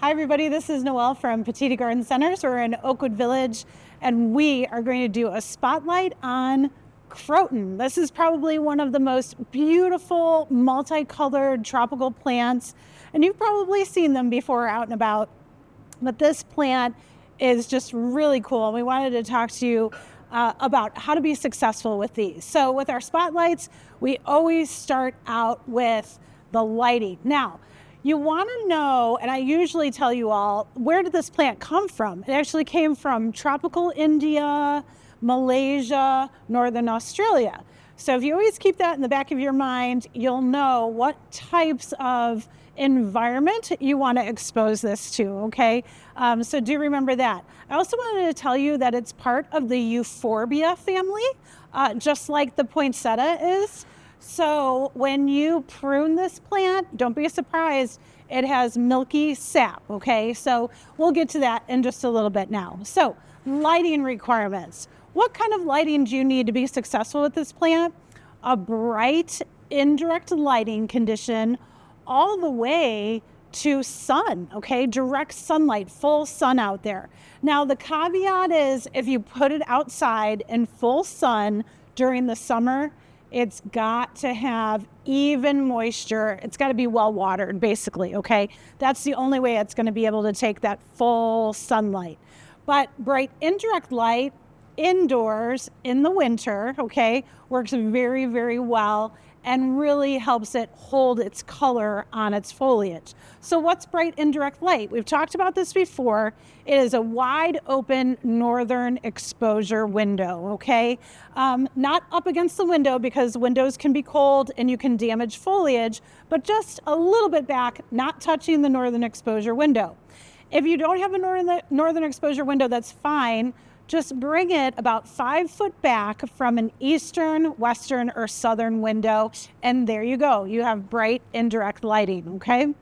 Hi everybody, this is Noelle from Petitti Garden Centers. We're in Oakwood Village and we are going to do a spotlight on Croton. This is probably one of the most beautiful multicolored tropical plants, and you've probably seen them before out and about, but this plant is just really cool. And we wanted to talk to you about how to be successful with these. So with our spotlights, we always start out with the lighting. Now, you want to know, and I usually tell you all, where did this plant come from? It actually came from tropical India, Malaysia, Northern Australia. So if you always keep that in the back of your mind, you'll know what types of environment you want to expose this to, okay? So do remember that. I also wanted to tell you that it's part of the euphorbia family, just like the poinsettia is. So when you prune this plant, don't be surprised, it has milky sap, okay? So we'll get to that in just a little bit now. So lighting requirements. What kind of lighting do you need to be successful with this plant? A bright, indirect lighting condition all the way to sun, okay? Direct sunlight, full sun out there. Now the caveat is if you put it outside in full sun during the summer, it's got to have even moisture. It's got to be well watered, basically, okay? That's the only way it's going to be able to take that full sunlight. But bright indirect light indoors in the winter, okay, works very, very well and really helps it hold its color on its foliage. So what's bright indirect light? We've talked about this before. It is a wide open northern exposure window, okay? Not up against the window because windows can be cold and you can damage foliage, but just a little bit back, not touching the northern exposure window. If you don't have a northern exposure window, that's fine. Just bring it about 5 foot back from an eastern, western, or southern window, and there you go. You have bright indirect lighting, okay?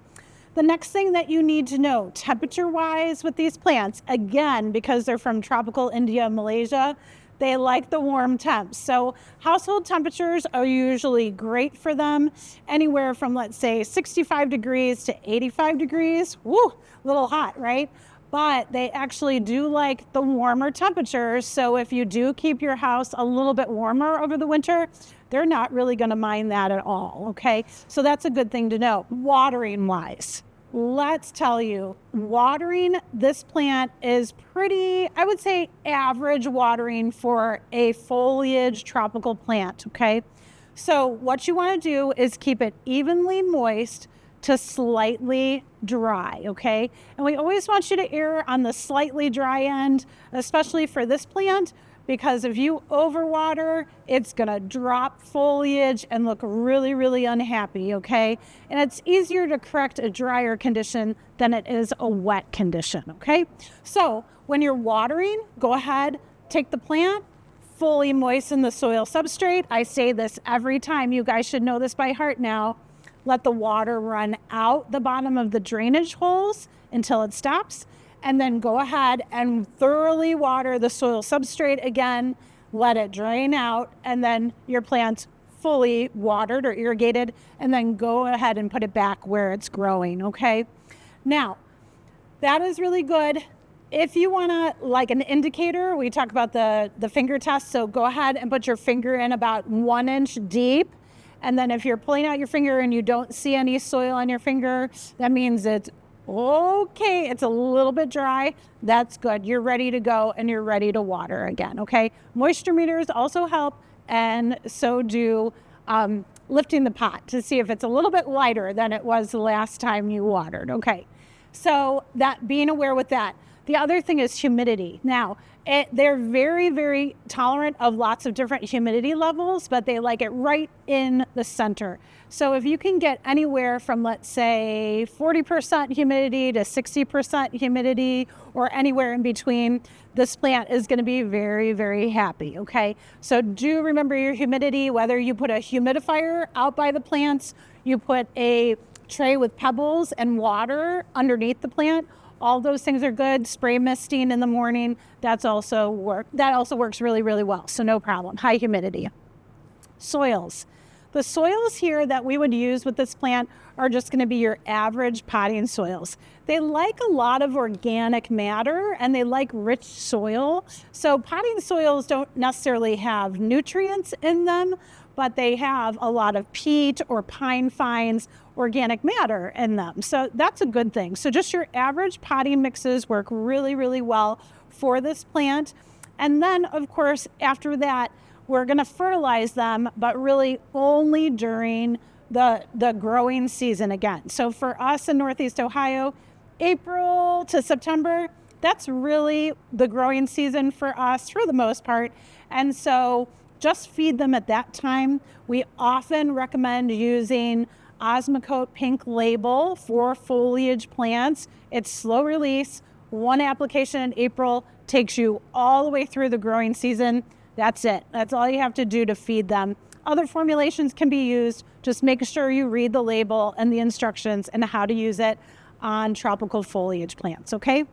The next thing that you need to know, temperature-wise with these plants, again, because they're from tropical India and Malaysia, they like the warm temps. So household temperatures are usually great for them, anywhere from, let's say, 65 degrees to 85 degrees. Woo, a little hot, right? But they actually do like the warmer temperatures. So if you do keep your house a little bit warmer over the winter, they're not really going to mind that at all, okay? So that's a good thing to know. Watering wise, let's tell you, watering this plant is pretty, I would say, average watering for a foliage tropical plant, okay? So what you want to do is keep it evenly moist to slightly dry, okay? And we always want you to err on the slightly dry end, especially for this plant, because if you overwater, it's gonna drop foliage and look really, really unhappy, okay? And it's easier to correct a drier condition than it is a wet condition, okay? So when you're watering, go ahead, take the plant, fully moisten the soil substrate. I say this every time. You guys should know this by heart now. Let the water run out the bottom of the drainage holes until it stops, and then go ahead and thoroughly water the soil substrate again, let it drain out, and then your plant's fully watered or irrigated, and then go ahead and put it back where it's growing, okay? Now, that is really good. If you want to, like an indicator, we talk about the finger test, so go ahead and put your finger in about 1 inch deep. And then if you're pulling out your finger and you don't see any soil on your finger, that means it's okay. It's a little bit dry. That's good. You're ready to go and you're ready to water again, okay? Moisture meters also help, and so do lifting the pot to see if it's a little bit lighter than it was the last time you watered, okay? So that, being aware with that. The other thing is humidity. Now, they're very, very tolerant of lots of different humidity levels, but they like it right in the center. So if you can get anywhere from, let's say, 40% humidity to 60% humidity, or anywhere in between, this plant is going to be very, very happy, okay? So do remember your humidity, whether you put a humidifier out by the plants, you put a tray with pebbles and water underneath the plant, all those things are good. Spray misting in the morning, that also works really, really well. So no problem. High humidity. Soils. The soils here that we would use with this plant are just going to be your average potting soils. They like a lot of organic matter and they like rich soil. So potting soils don't necessarily have nutrients in them, but they have a lot of peat or pine fines, organic matter in them. So that's a good thing. So just your average potting mixes work really, really well for this plant. And then, of course, after that, we're going to fertilize them, but really only during the growing season again. So for us in Northeast Ohio, April to September, that's really the growing season for us for the most part. And so just feed them at that time. We often recommend using Osmocote Pink Label for foliage plants. It's slow release. One application in April takes you all the way through the growing season. That's it. That's all you have to do to feed them. Other formulations can be used. Just make sure you read the label and the instructions and how to use it on tropical foliage plants, okay?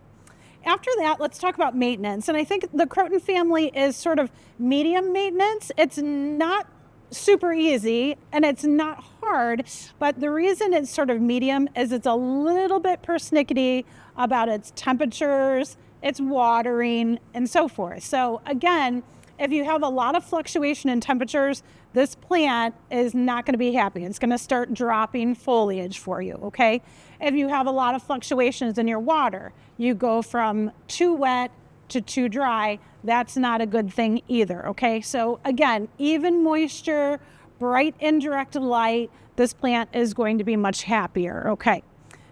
After that, let's talk about maintenance. And I think the Croton family is sort of medium maintenance. It's not super easy and it's not hard, but the reason it's sort of medium is it's a little bit persnickety about its temperatures, its watering, and so forth. So again, if you have a lot of fluctuation in temperatures, this plant is not going to be happy. It's going to start dropping foliage for you, okay? If you have a lot of fluctuations in your water, you go from too wet to too dry, that's not a good thing either, okay? So again, even moisture, bright indirect light, this plant is going to be much happier, okay?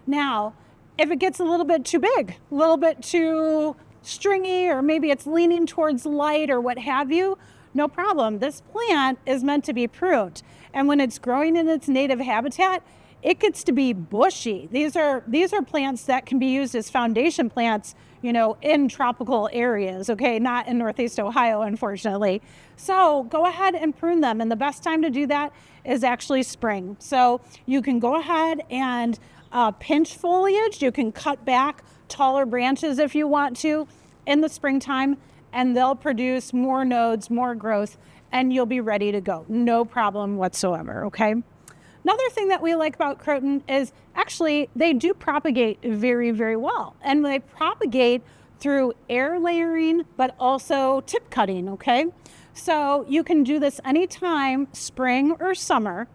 Now, if it gets a little bit too big, a little bit too stringy, or maybe it's leaning towards light or what have you, no problem. This plant is meant to be pruned. And when it's growing in its native habitat, it gets to be bushy. These are plants that can be used as foundation plants, in tropical areas, okay? Not in Northeast Ohio, unfortunately. So go ahead and prune them. And the best time to do that is actually spring. So you can go ahead and pinch foliage. You can cut back taller branches if you want to in the springtime, and they'll produce more nodes, more growth, and you'll be ready to go. No problem whatsoever, okay? Another thing that we like about Croton is actually they do propagate very, very well. And they propagate through air layering, but also tip cutting, okay? So you can do this anytime, spring or summer.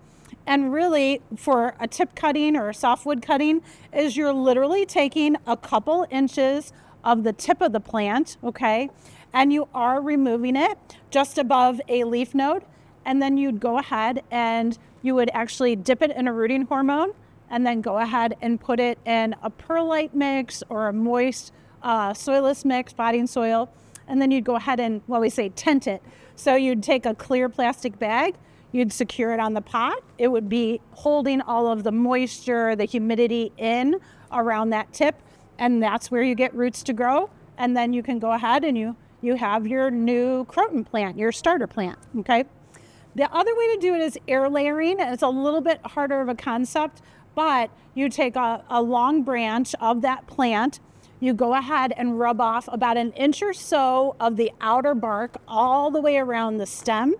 And really, for a tip cutting or a softwood cutting, is you're literally taking a couple inches of the tip of the plant, okay? And you are removing it just above a leaf node. And then you'd go ahead and you would actually dip it in a rooting hormone and then go ahead and put it in a perlite mix or a moist soilless mix, potting soil. And then you'd go ahead and, we say tent it. So you'd take a clear plastic bag, you'd secure it on the pot. It would be holding all of the moisture, the humidity in around that tip. And that's where you get roots to grow. And then you can go ahead and you have your new Croton plant, your starter plant, okay? The other way to do it is air layering. And it's a little bit harder of a concept, but you take a long branch of that plant, you go ahead and rub off about an inch or so of the outer bark all the way around the stem.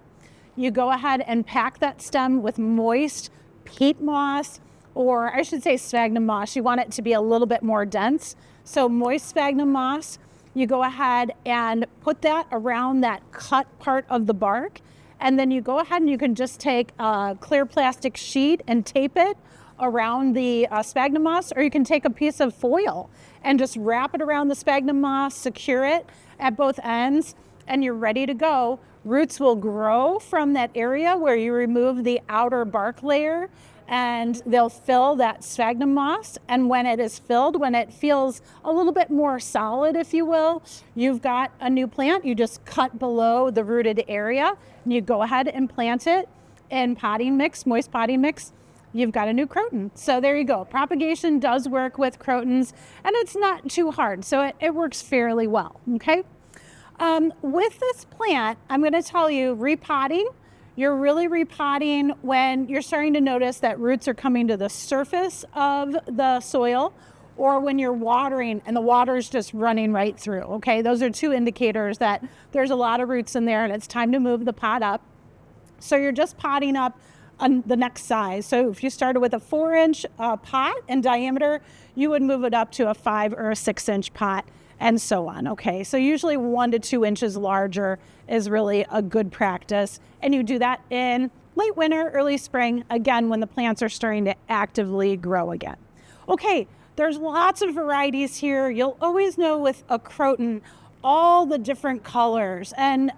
You go ahead and pack that stem with moist peat moss, or I should say sphagnum moss. You want it to be a little bit more dense. So moist sphagnum moss, you go ahead and put that around that cut part of the bark. And then you go ahead and you can just take a clear plastic sheet and tape it around the sphagnum moss, or you can take a piece of foil and just wrap it around the sphagnum moss, secure it at both ends, and you're ready to go. Roots will grow from that area where you remove the outer bark layer, and they'll fill that sphagnum moss. And when it is filled, when it feels a little bit more solid, if you will, you've got a new plant. You just cut below the rooted area and you go ahead and plant it in potting mix, moist potting mix. You've got a new Croton. So there you go. Propagation does work with Crotons, and it's not too hard. So it works fairly well, okay? With this plant, I'm going to tell you, repotting, you're really repotting when you're starting to notice that roots are coming to the surface of the soil, or when you're watering and the water's just running right through, okay? Those are two indicators that there's a lot of roots in there and it's time to move the pot up. So you're just potting up the next size. So if you started with a 4-inch pot in diameter, you would move it up to a 5 or a 6-inch pot, and so on. Okay, so usually 1 to 2 inches larger is really a good practice, and you do that in late winter, early spring, again, when the plants are starting to actively grow again. Okay, there's lots of varieties here. You'll always know with a croton all the different colors, and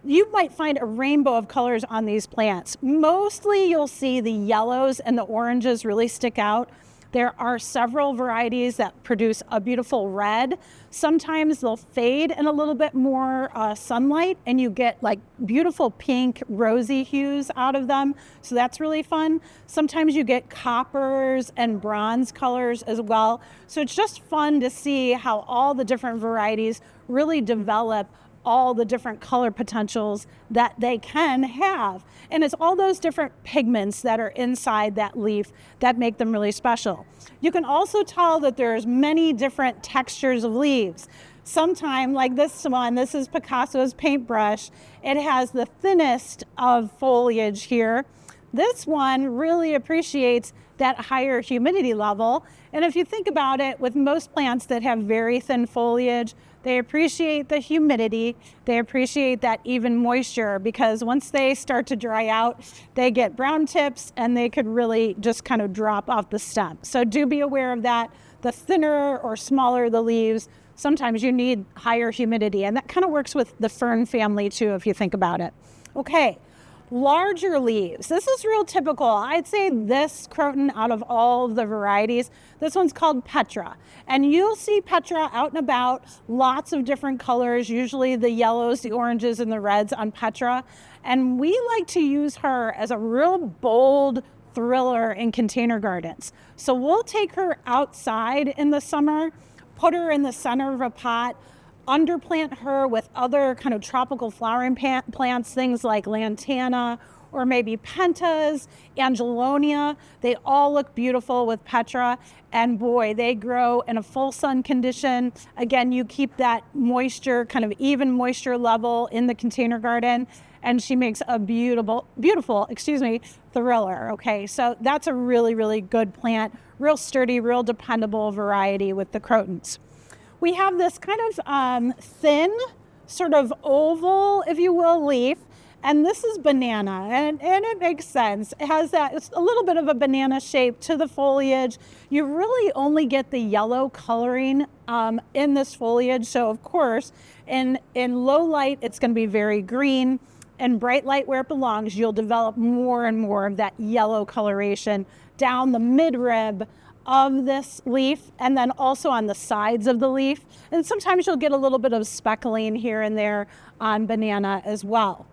you might find a rainbow of colors on these plants. Mostly you'll see the yellows and the oranges really stick out. There are several varieties that produce a beautiful red. Sometimes they'll fade in a little bit more sunlight, and you get like beautiful pink, rosy hues out of them. So that's really fun. Sometimes you get coppers and bronze colors as well. So it's just fun to see how all the different varieties really develop all the different color potentials that they can have. And it's all those different pigments that are inside that leaf that make them really special. You can also tell that there's many different textures of leaves. Sometime, like this one, this is Picasso's paintbrush. It has the thinnest of foliage here. This one really appreciates that higher humidity level. And if you think about it, with most plants that have very thin foliage, they appreciate the humidity, they appreciate that even moisture, because once they start to dry out, they get brown tips and they could really just kind of drop off the stem. So do be aware of that. The thinner or smaller the leaves, sometimes you need higher humidity, and that kind of works with the fern family too, if you think about it. Okay. Larger leaves. This is real typical. I'd say this croton out of all of the varieties, this one's called Petra. And you'll see Petra out and about, lots of different colors, usually the yellows, the oranges, and the reds on Petra. And we like to use her as a real bold thriller in container gardens. So we'll take her outside in the summer, put her in the center of a pot, underplant her with other kind of tropical flowering plants, things like lantana or maybe pentas, angelonia. They all look beautiful with Petra, and boy, they grow in a full sun condition. Again, you keep that moisture, kind of even moisture level in the container garden, and she makes a beautiful, thriller. Okay, so that's a really, really good plant, real sturdy, real dependable variety with the crotons. We have this kind of thin, sort of oval, if you will, leaf, and this is banana, and it makes sense. It has that, it's a little bit of a banana shape to the foliage. You really only get the yellow coloring in this foliage, so of course, in low light, it's going to be very green. In bright light where it belongs, you'll develop more and more of that yellow coloration down the midrib of this leaf, and then also on the sides of the leaf. And sometimes you'll get a little bit of speckling here and there on banana as well.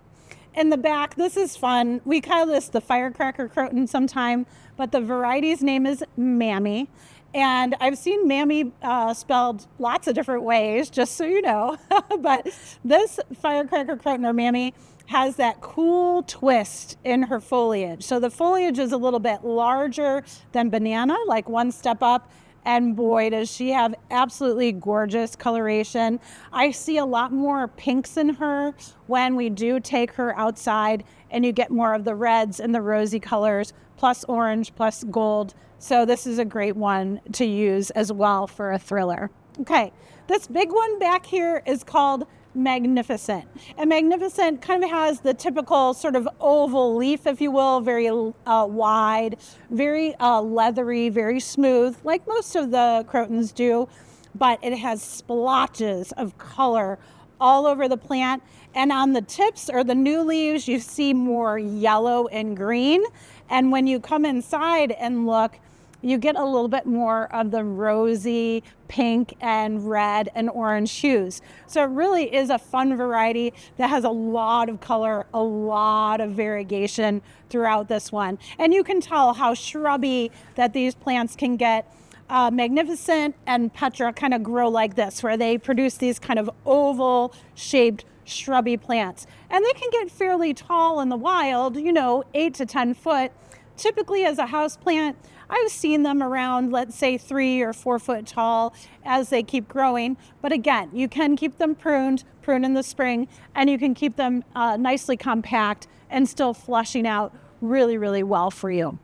In the back, this is fun. We call this the firecracker croton sometime, but the variety's name is Mammy. And I've seen Mammy spelled lots of different ways, just so you know. But this firecracker croton, or Mammy, has that cool twist in her foliage. So the foliage is a little bit larger than banana, like one step up, and boy, does she have absolutely gorgeous coloration. I see a lot more pinks in her when we do take her outside, and you get more of the reds and the rosy colors, plus orange, plus gold. So this is a great one to use as well for a thriller. Okay, this big one back here is called Magnificent. And Magnificent kind of has the typical sort of oval leaf, if you will, very wide, very leathery, very smooth, like most of the crotons do, but it has splotches of color all over the plant. And on the tips or the new leaves, you see more yellow and green. And when you come inside and look, you get a little bit more of the rosy pink and red and orange hues. So it really is a fun variety that has a lot of color, a lot of variegation throughout this one. And you can tell how shrubby that these plants can get. Magnificent and Petra kind of grow like this, where they produce these kind of oval shaped shrubby plants. And they can get fairly tall in the wild, 8 to 10 foot. Typically as a house plant, I've seen them around, let's say 3 or 4 foot tall as they keep growing. But again, you can keep them prune in the spring, and you can keep them nicely compact and still flushing out really, really well for you.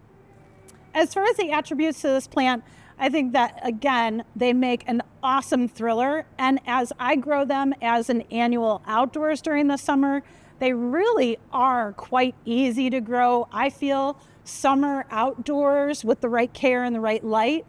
As far as the attributes to this plant, I think that, again, they make an awesome thriller. And as I grow them as an annual outdoors during the summer, they really are quite easy to grow. I feel summer outdoors with the right care and the right light.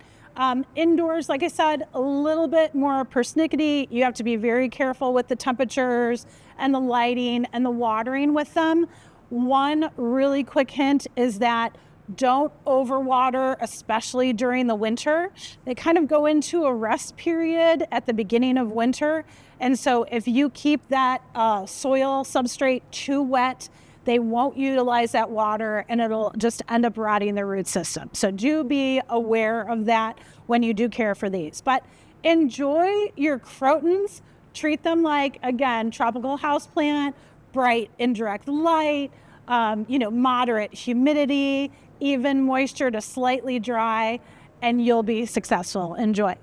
Indoors, like I said, a little bit more persnickety. You have to be very careful with the temperatures and the lighting and the watering with them. One really quick hint is that don't overwater, especially during the winter. They kind of go into a rest period at the beginning of winter. And so if you keep that soil substrate too wet, they won't utilize that water and it'll just end up rotting their root system. So do be aware of that when you do care for these. But enjoy your crotons. Treat them like, again, tropical houseplant, bright indirect light, moderate humidity, even moisture to slightly dry, and you'll be successful. Enjoy.